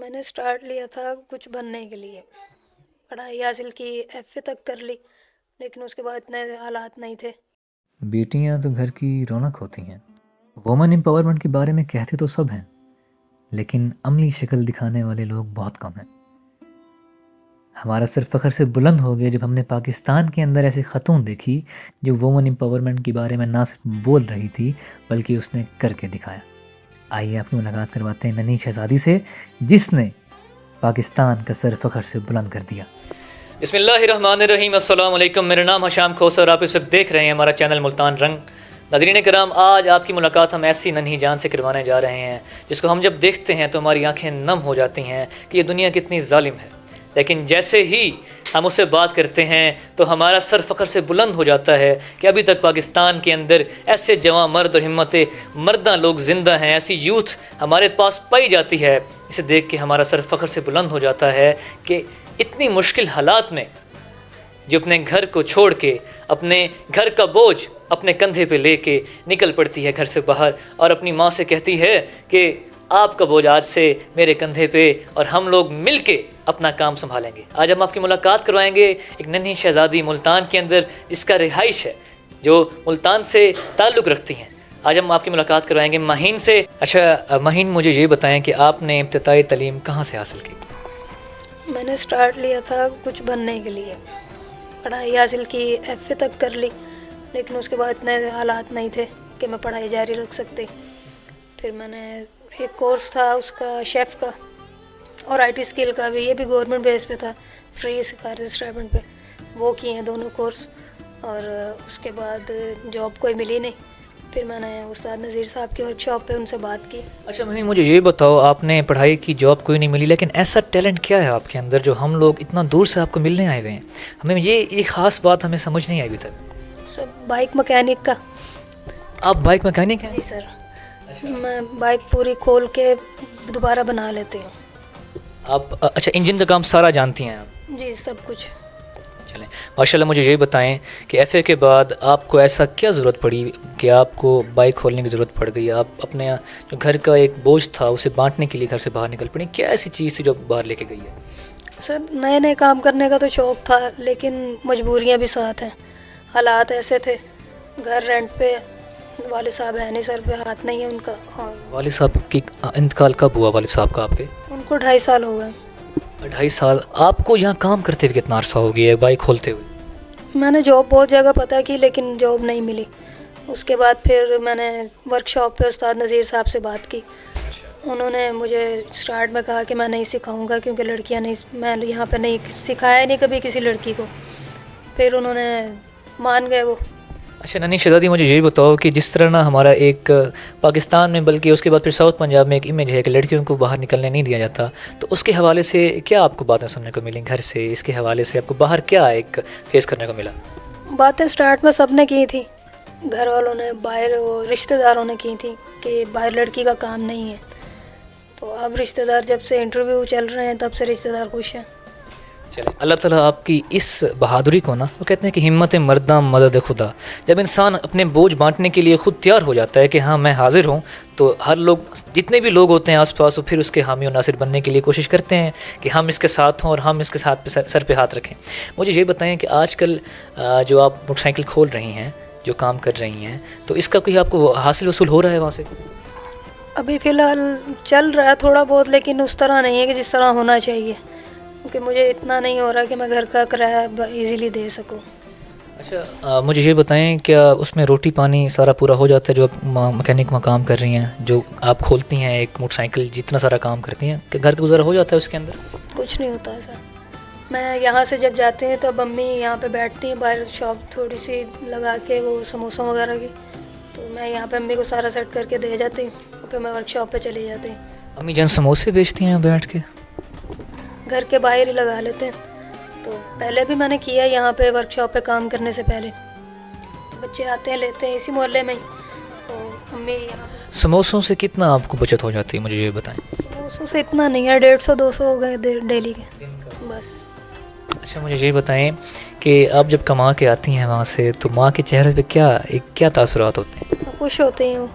میں نے اسٹارٹ لیا تھا کچھ بننے کے لیے، پڑھائی حاصل کی، ایف اے تک کر لی، لیکن اس کے بعد اتنے حالات نہیں تھے۔ بیٹیاں تو گھر کی رونق ہوتی ہیں۔ وومن امپاورمنٹ کے بارے میں کہتے تو سب ہیں، لیکن عملی شکل دکھانے والے لوگ بہت کم ہیں۔ ہمارا سر فخر سے بلند ہو گیا جب ہم نے پاکستان کے اندر ایسے خاتون دیکھی جو وومن امپاورمنٹ کے بارے میں نہ صرف بول رہی تھی بلکہ اس نے کر کے دکھایا۔ آئیے آپ کی ملاقات کرواتے ہیں ننھی شہزادی سے، جس نے پاکستان کا سر فخر سے بلند کر دیا۔ بسم اللہ الرحمن الرحیم، السلام علیکم، میرا نام حشام کھوسر اور آپ اس وقت دیکھ رہے ہیں ہمارا چینل ملتان رنگ۔ ناظرین کرام، آج آپ کی ملاقات ہم ایسی ننھی جان سے کروانے جا رہے ہیں جس کو ہم جب دیکھتے ہیں تو ہماری آنکھیں نم ہو جاتی ہیں کہ یہ دنیا کتنی ظالم ہے، لیکن جیسے ہی ہم اسے بات کرتے ہیں تو ہمارا سر فخر سے بلند ہو جاتا ہے کہ ابھی تک پاکستان کے اندر ایسے جواں مرد اور ہمت مرداں لوگ زندہ ہیں، ایسی یوتھ ہمارے پاس پائی جاتی ہے۔ اسے دیکھ کے ہمارا سر فخر سے بلند ہو جاتا ہے کہ اتنی مشکل حالات میں جو اپنے گھر کو چھوڑ کے، اپنے گھر کا بوجھ اپنے کندھے پہ لے کے نکل پڑتی ہے گھر سے باہر، اور اپنی ماں سے کہتی ہے کہ آپ کا بوجھ آج سے میرے کندھے پہ اور ہم لوگ مل کے اپنا کام سنبھالیں گے۔ آج ہم آپ کی ملاقات کروائیں گے ایک ننھی شہزادی ملتان کے اندر جس کا رہائش ہے، جو ملتان سے تعلق رکھتی ہیں۔ آج ہم آپ کی ملاقات کروائیں گے مہین سے۔ اچھا مہین، مجھے یہ بتائیں کہ آپ نے ابتدائی تعلیم کہاں سے حاصل کی؟ میں نے اسٹارٹ لیا تھا کچھ بننے کے لیے، پڑھائی حاصل کی، ایف اے تک کر لی، لیکن اس کے بعد اتنے حالات نہیں تھے کہ میں پڑھائی جاری رکھ سکتی۔ پھر میں نے ایک کورس تھا اس کا شیف کا اور آئی ٹی اسکل کا بھی، یہ بھی گورنمنٹ بیس پہ تھا، فری سکھا رہے اسٹائپنڈ پہ، وہ کیے ہیں دونوں کورس، اور اس کے بعد جاب کوئی ملی نہیں۔ پھر میں نے استاد نذیر صاحب کی ورک شاپ پہ ان سے بات کی۔ اچھا مہین، مجھے یہ بتاؤ، آپ نے پڑھائی کی، جاب کوئی نہیں ملی، لیکن ایسا ٹیلنٹ کیا ہے آپ کے اندر جو ہم لوگ اتنا دور سے آپ کو ملنے آئے ہوئے ہیں؟ ہمیں یہ خاص بات ہمیں سمجھ نہیں آئی ابھی تک۔ سب بائک مکینک کا۔ آپ بائک میکینک ہیں؟ جی سر، میں بائک پوری کھول کے دوبارہ بنا لیتی ہوں۔ آپ اچھا انجن کا کام سارا جانتی ہیں آپ؟ جی سب کچھ۔ چلیں ماشاء اللہ، مجھے یہ بتائیں کہ ایف اے کے بعد آپ کو ایسا کیا ضرورت پڑی کہ آپ کو بائک کھولنے کی ضرورت پڑ گئی؟ آپ اپنے جو گھر کا ایک بوجھ تھا اسے بانٹنے کے لیے گھر سے باہر نکل پڑی، کیا ایسی چیز تھی جو باہر لے کے گئی ہے؟ سر نئے نئے کام کرنے کا تو شوق تھا، لیکن مجبوریاں بھی ساتھ ہیں، حالات ایسے تھے، گھر رینٹ پہ، والد صاحب ہیں نہیں، سر پہ ہاتھ نہیں ہے ان کا۔ اور والد صاحب کی انتقال کب ہوا والد صاحب کا آپ کے؟ ان کو 2.5 سال ہو گئے۔ 2.5 سال؟ آپ کو یہاں کام کرتے ہوئے کتنا عرصہ ہو گیا ہے بائک کھولتے ہوئے؟ میں نے جاب بہت جگہ پتہ کی لیکن جاب نہیں ملی۔ اس کے بعد پھر میں نے ورک شاپ پہ استاد نذیر صاحب سے بات کی، انہوں نے مجھے اسٹارٹ میں کہا کہ میں نہیں سکھاؤں گا کیونکہ لڑکیاں نہیں، میں یہاں پہ نہیں سکھایا نہیں کبھی کسی لڑکی کو۔ پھر انہوں نے مان گئے وہ۔ اچھا ننھی شہزادی، مجھے یہی بتاؤ کہ جس طرح نا ہمارا ایک پاکستان میں بلکہ اس کے بعد پھر ساؤتھ پنجاب میں ایک امیج ہے کہ لڑکیوں کو باہر نکلنے نہیں دیا جاتا، تو اس کے حوالے سے کیا آپ کو باتیں سننے کو ملیں گھر سے؟ اس کے حوالے سے آپ کو باہر کیا ایک فیس کرنے کو ملا؟ باتیں اسٹارٹ میں سب نے کی تھیں، گھر والوں نے، باہر وہ رشتہ داروں نے کی تھیں کہ باہر لڑکی کا کام نہیں ہے۔ تو اب رشتہ دار جب سے انٹرویو چل رہے ہیں تب سے رشتہ دار خوش ہیں۔ چلیں اللہ تعالیٰ آپ کی اس بہادری کو نا، وہ کہتے ہیں کہ ہمت مرداں مدد خدا، جب انسان اپنے بوجھ بانٹنے کے لیے خود تیار ہو جاتا ہے کہ ہاں میں حاضر ہوں، تو ہر لوگ، جتنے بھی لوگ ہوتے ہیں آس پاس، وہ پھر اس کے حامی و ناصر بننے کے لیے کوشش کرتے ہیں کہ ہم اس کے ساتھ ہوں اور ہم اس کے ساتھ پہ سر پہ ہاتھ رکھیں۔ مجھے یہ بتائیں کہ آج کل جو آپ موٹر سائیکل کھول رہی ہیں، جو کام کر رہی ہیں، تو اس کا کوئی آپ کو حاصل وصول ہو رہا ہے وہاں سے؟ ابھی فی الحال چل رہا ہے تھوڑا بہت، لیکن اس طرح نہیں ہے کہ جس طرح ہونا چاہیے، کیونکہ مجھے اتنا نہیں ہو رہا کہ میں گھر کا کرایہ ایزیلی دے سکوں۔ اچھا مجھے یہ بتائیں کیا اس میں روٹی پانی سارا پورا ہو جاتا ہے جو آپ مکینک وہاں کام کر رہی ہیں، جو آپ کھولتی ہیں ایک موٹر سائیکل، جتنا سارا کام کرتی ہیں، کہ گھر کا گزارا ہو جاتا ہے اس کے اندر؟ کچھ نہیں ہوتا ہے سر، میں یہاں سے جب جاتی ہوں تو اب امی یہاں پہ بیٹھتی ہیں باہر شاپ تھوڑی سی لگا کے وہ سموسوں وغیرہ کی، تو میں یہاں پہ امی کو سارا سیٹ کر کے دے جاتی ہوں، اور پھر میں ورک شاپ پہ چلی جاتی ہوں۔ امی جان سموسے بیچتی ہیں بیٹھ کے؟ گھر کے باہر ہی لگا لیتے ہیں، تو پہلے بھی میں نے کیا یہاں پہ ورک شاپ پہ کام کرنے سے پہلے، بچے آتے ہیں لیتے ہیں اسی محلے میں ہی، تو امی یہاں پہ۔ سموسوں سے کتنا آپ کو بچت ہو جاتی ہے مجھے یہ بتائیں؟ سموسوں سے اتنا نہیں ہے، 150-200 ہو گئے ڈیلی کے بس۔ اچھا مجھے یہ بتائیں کہ آپ جب کما کے آتی ہیں وہاں سے، تو ماں کے چہرے پہ کیا تاثرات ہوتے ہیں؟ خوش ہوتی ہوں۔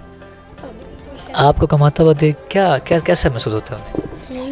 آپ کو کماتا ہوا دیکھ کیسا محسوس ہوتا ہے؟ نہیں